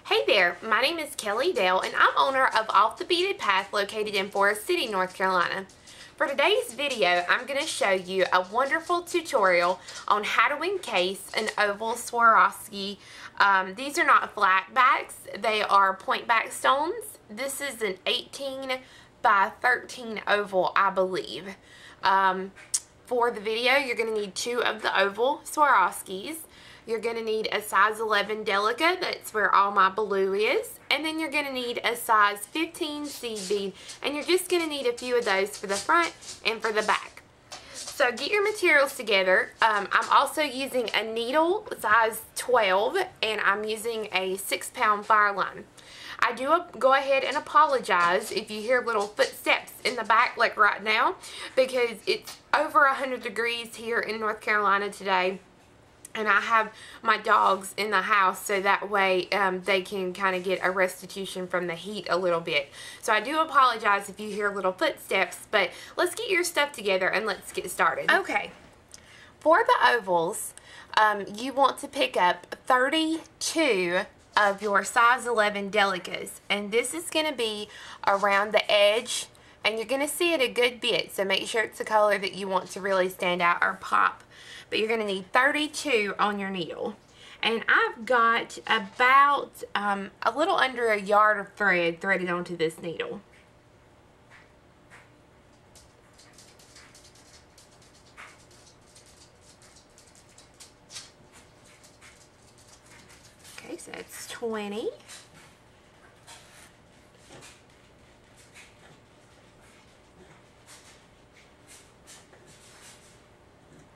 Hey there, my name is Kelly Dale and I'm owner of Off the Beaded Path located in Forest City, North Carolina. For today's video, I'm going to show you a wonderful tutorial on how to encase an oval Swarovski. These are not flat backs, they are point back stones. This is an 18 by 13 oval, I believe. For the video, you're going to need 2 of the oval Swarovskis. You're going to need a size 11 Delica, that's where all my blue is. And then you're going to need a size 15 seed bead. And you're just going to need a few of those for the front and for the back. So get your materials together. I'm also using a needle size 12 and I'm using a 6-pound fire line. I do go ahead and apologize if you hear little footsteps in the back like right now, because it's over 100 degrees here in North Carolina today. And I have my dogs in the house so that way they can kind of get a restitution from the heat a little bit. So I do apologize if you hear little footsteps, but let's get your stuff together and let's get started. Okay, for the ovals, you want to pick up 32 of your size 11 Delicas. And this is going to be around the edge, and you're going to see it a good bit. So make sure it's a color that you want to really stand out or pop. But you're going to need 32 on your needle. And I've got about a little under a yard of thread threaded onto this needle. Okay, so that's 20.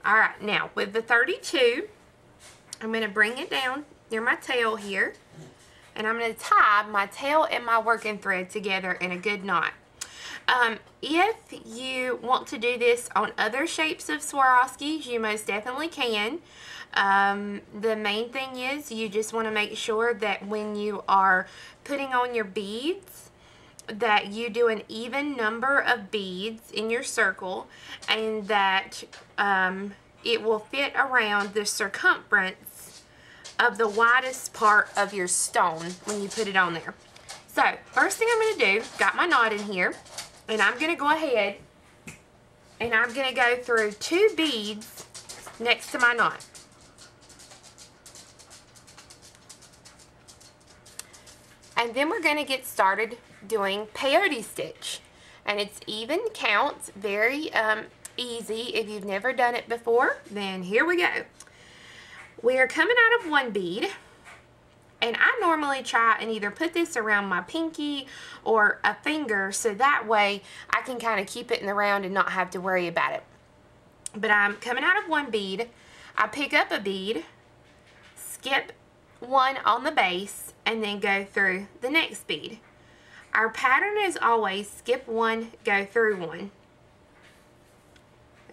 Alright, now with the 32, I'm going to bring it down near my tail here, and I'm going to tie my tail and my working thread together in a good knot. If you want to do this on other shapes of Swarovskis, you most definitely can. The main thing is you just want to make sure that when you are putting on your beads, that you do an even number of beads in your circle, and that it will fit around the circumference of the widest part of your stone when you put it on there. So first thing I'm going to do, got my knot in here, and I'm going to go ahead and I'm going to go through 2 beads next to my knot. And then we're going to get started doing peyote stitch, and it's even counts, very easy. If you've never done it before, then here we go. We are coming out of 1 bead, and I normally try and either put this around my pinky or a finger, so that way I can kind of keep it in the round and not have to worry about it. But I'm coming out of 1 bead, I pick up a bead, skip 1 on the base, and then go through the next bead. Our pattern is always skip 1, go through 1.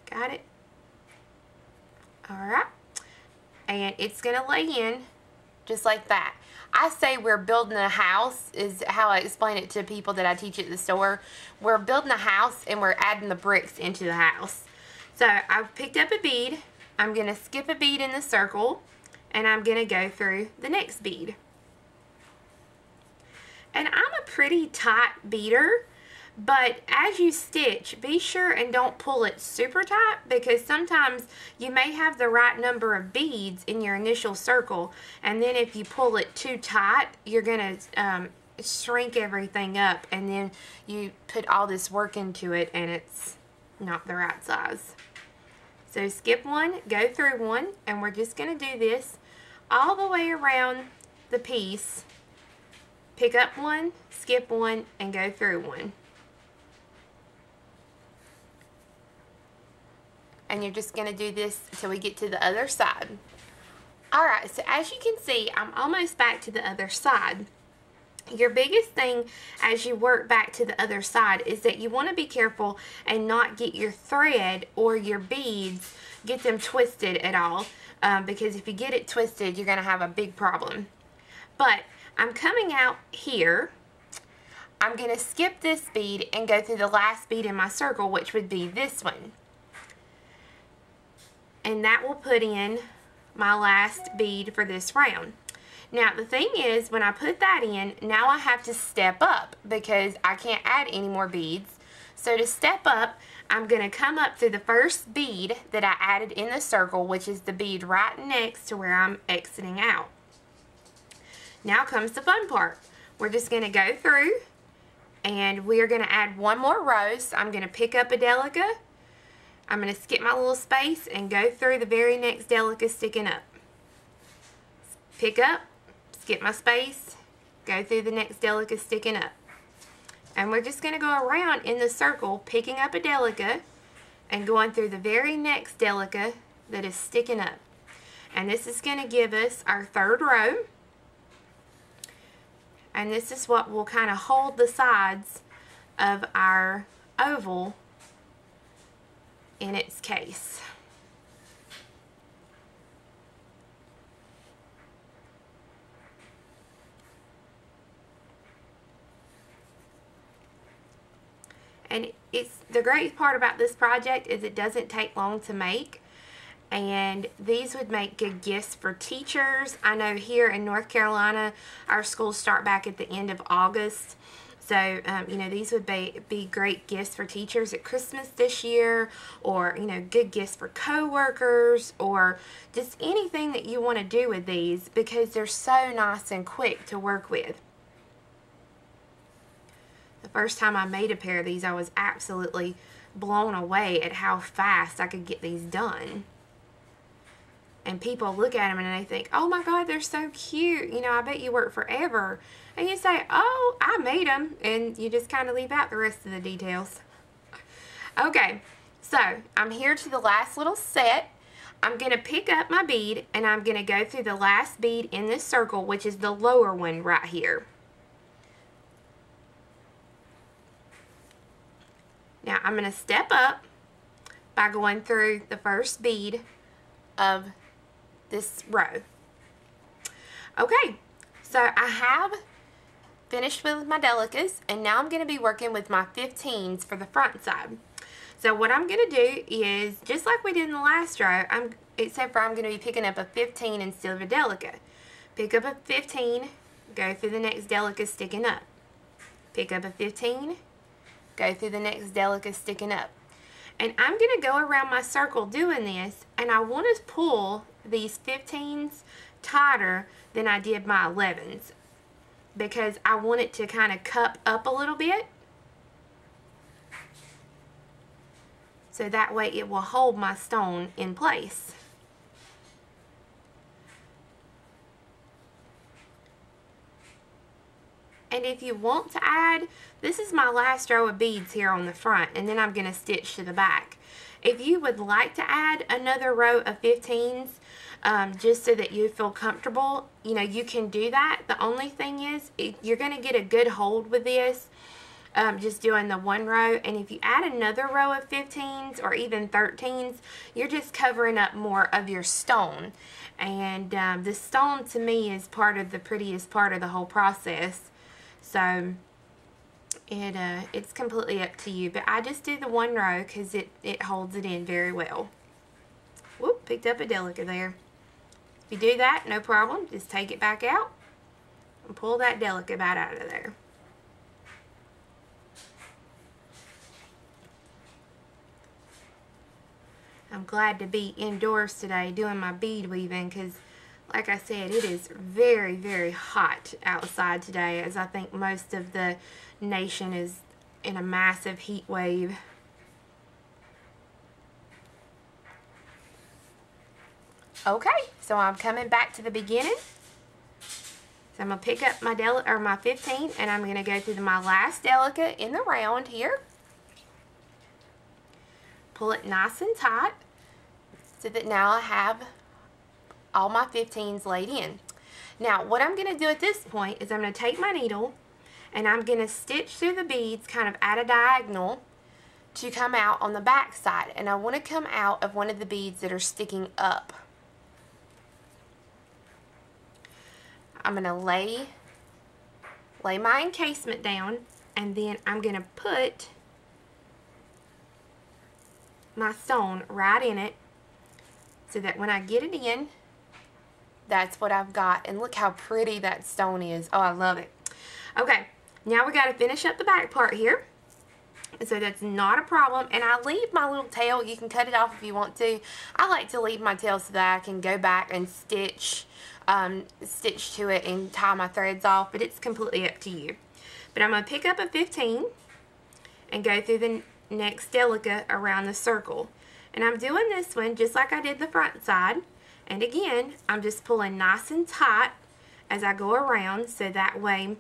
Got it? Alright. And it's going to lay in just like that. I say we're building a house, is how I explain it to people that I teach at the store. We're building a house and we're adding the bricks into the house. So I've picked up a bead. I'm going to skip a bead in the circle, and I'm going to go through the next bead. And I'm a pretty tight beader, but as you stitch, be sure and don't pull it super tight, because sometimes you may have the right number of beads in your initial circle, and then if you pull it too tight, you're going to shrink everything up, and then you put all this work into it and it's not the right size. So skip 1, go through 1, and we're just going to do this all the way around the piece. Pick up 1, skip 1, and go through 1. And you're just going to do this until we get to the other side. Alright, so as you can see, I'm almost back to the other side. Your biggest thing as you work back to the other side is that you want to be careful and not get your thread or your beads, get them twisted at all. Because if you get it twisted, you're going to have a big problem. But I'm coming out here. I'm going to skip this bead and go through the last bead in my circle, which would be this one. And that will put in my last bead for this round. Now the thing is, when I put that in, now I have to step up because I can't add any more beads. So to step up, I'm going to come up through the first bead that I added in the circle, which is the bead right next to where I'm exiting out. Now comes the fun part. We're just going to go through and we're going to add one more row. So I'm going to pick up a delica. I'm going to skip my little space and go through the very next delica sticking up. Pick up, skip my space, go through the next delica sticking up. And we're just going to go around in the circle, picking up a delica and going through the very next delica that is sticking up. And this is going to give us our third row. And this is what will kind of hold the sides of our oval in its case. And the great part about this project is it doesn't take long to make. And these would make good gifts for teachers. I know here in North Carolina, our schools start back at the end of August. So, you know, these would be great gifts for teachers at Christmas this year, or, you know, good gifts for co-workers, or just anything that you want to do with these because they're so nice and quick to work with. The first time I made a pair of these, I was absolutely blown away at how fast I could get these done. And people look at them and they think, oh my God, they're so cute. You know, I bet you work forever. And you say, oh, I made them. And you just kind of leave out the rest of the details. Okay, so I'm here to the last little set. I'm going to pick up my bead and I'm going to go through the last bead in this circle, which is the lower one right here. Now I'm going to step up by going through the first bead of this row. Okay, so I have finished with my delicas and now I'm going to be working with my 15s for the front side. So what I'm going to do is, just like we did in the last row, except for I'm going to be picking up a 15 instead of a delica. Pick up a 15, go through the next delica sticking up. Pick up a 15, go through the next delica sticking up. And I'm going to go around my circle doing this, and I want to pull these 15s tighter than I did my 11s because I want it to kind of cup up a little bit. So that way it will hold my stone in place. And if you want to add, this is my last row of beads here on the front, and then I'm going to stitch to the back. If you would like to add another row of 15s, just so that you feel comfortable, you know, you can do that. The only thing is, you're going to get a good hold with this, just doing the one row. And if you add another row of 15s or even 13s, you're just covering up more of your stone. And the stone to me is part of the prettiest part of the whole process. So it's completely up to you, but I just do the one row because it holds it in very well. Whoop, picked up a delica there. If you do that, no problem. Just take it back out and pull that delica back out of there. I'm glad to be indoors today doing my bead weaving because, like I said, it is very, very hot outside today, as I think most of the nation is in a massive heat wave. Okay, so I'm coming back to the beginning. So I'm going to pick up my 15, and I'm going to go through my last delica in the round here. Pull it nice and tight so that now I have all my 15s laid in. Now what I'm going to do at this point is I'm going to take my needle and I'm going to stitch through the beads kind of at a diagonal to come out on the back side, and I want to come out of one of the beads that are sticking up. I'm going to lay my encasement down, and then I'm going to put my stone right in it so that when I get it in, that's what I've got. And look how pretty that stone is. Oh, I love it. Okay, now we got to finish up the back part here. So that's not a problem. And I leave my little tail. You can cut it off if you want to. I like to leave my tail so that I can go back and stitch to it and tie my threads off. But it's completely up to you. But I'm going to pick up a 15 and go through the next delica around the circle. And I'm doing this one just like I did the front side. And again, I'm just pulling nice and tight as I go around, so that way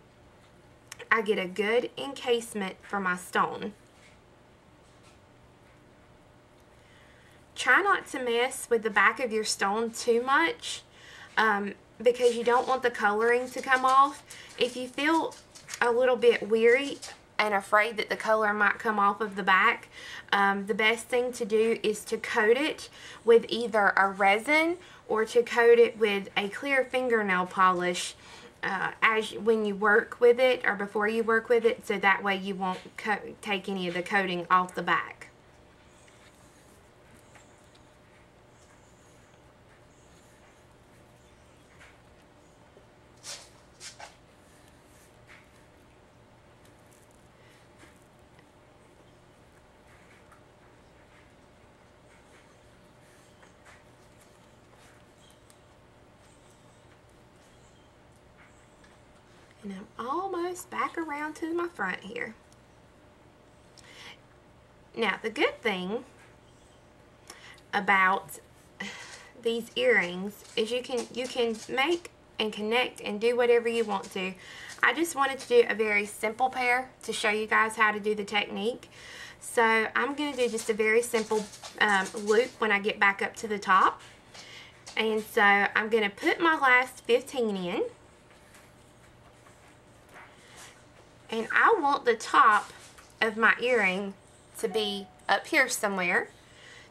I get a good encasement for my stone. Try not to mess with the back of your stone too much because you don't want the coloring to come off. If you feel a little bit weary and afraid that the color might come off of the back, the best thing to do is to coat it with either a resin or to coat it with a clear fingernail polish when you work with it or before you work with it, so that way you won't take any of the coating off the back. And I'm almost back around to my front here. Now, the good thing about these earrings is you can make and connect and do whatever you want to. I just wanted to do a very simple pair to show you guys how to do the technique. So I'm going to do just a very simple loop when I get back up to the top. And so I'm going to put my last 15 in. And I want the top of my earring to be up here somewhere.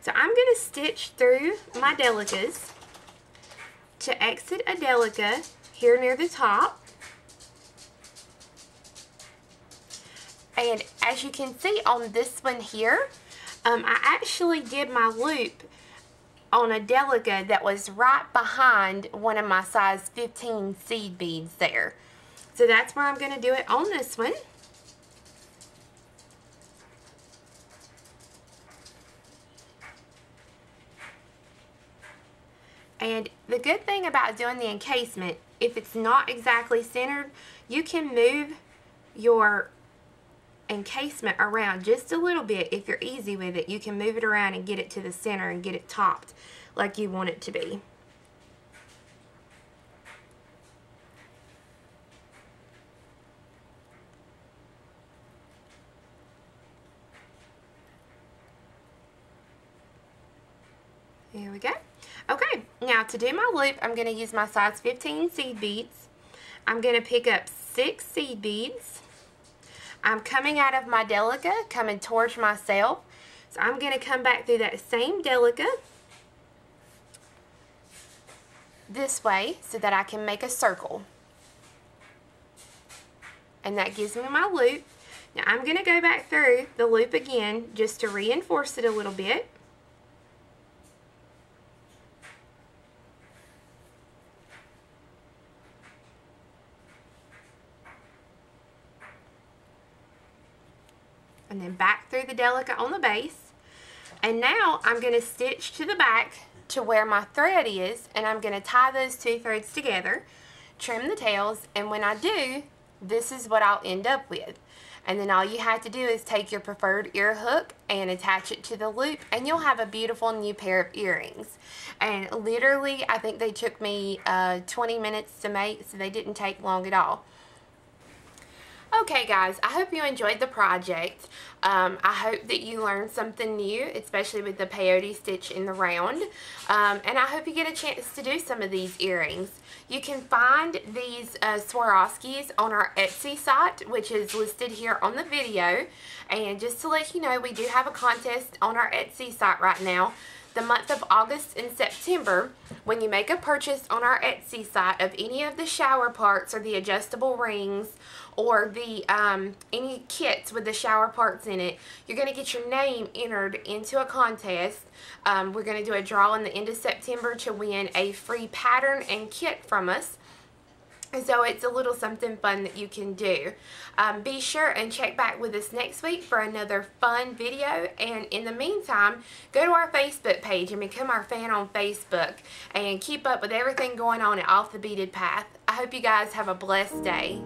So I'm going to stitch through my delicas to exit a delica here near the top. And as you can see on this one here, I actually did my loop on a delica that was right behind one of my size 15 seed beads there. So that's where I'm going to do it on this one. And the good thing about doing the encasement, if it's not exactly centered, you can move your encasement around just a little bit. If you're easy with it, you can move it around and get it to the center and get it topped like you want it to be. There we go. Okay, now to do my loop, I'm going to use my size 15 seed beads. I'm going to pick up 6 seed beads. I'm coming out of my delica, coming towards myself. So I'm going to come back through that same delica this way so that I can make a circle. And that gives me my loop. Now I'm going to go back through the loop again just to reinforce it a little bit. And then back through the delica on the base. And now I'm going to stitch to the back to where my thread is, and I'm going to tie those 2 threads together, trim the tails, and when I do, this is what I'll end up with. And then all you have to do is take your preferred ear hook and attach it to the loop, and you'll have a beautiful new pair of earrings. And literally, I think they took me 20 minutes to make, so they didn't take long at all. Okay guys, I hope you enjoyed the project. I hope that you learned something new, especially with the peyote stitch in the round. And I hope you get a chance to do some of these earrings. You can find these Swarovskis on our Etsy site, which is listed here on the video. And just to let you know, we do have a contest on our Etsy site right now. the month of August and September, when you make a purchase on our Etsy site of any of the shower parts or the adjustable rings or the any kits with the shower parts in it, you're going to get your name entered into a contest. We're going to do a draw in the end of September to win a free pattern and kit from us. So it's a little something fun that you can do. Be sure and check back with us next week for another fun video. And in the meantime, go to our Facebook page and become our fan on Facebook. And keep up with everything going on at Off the Beaded Path. I hope you guys have a blessed day.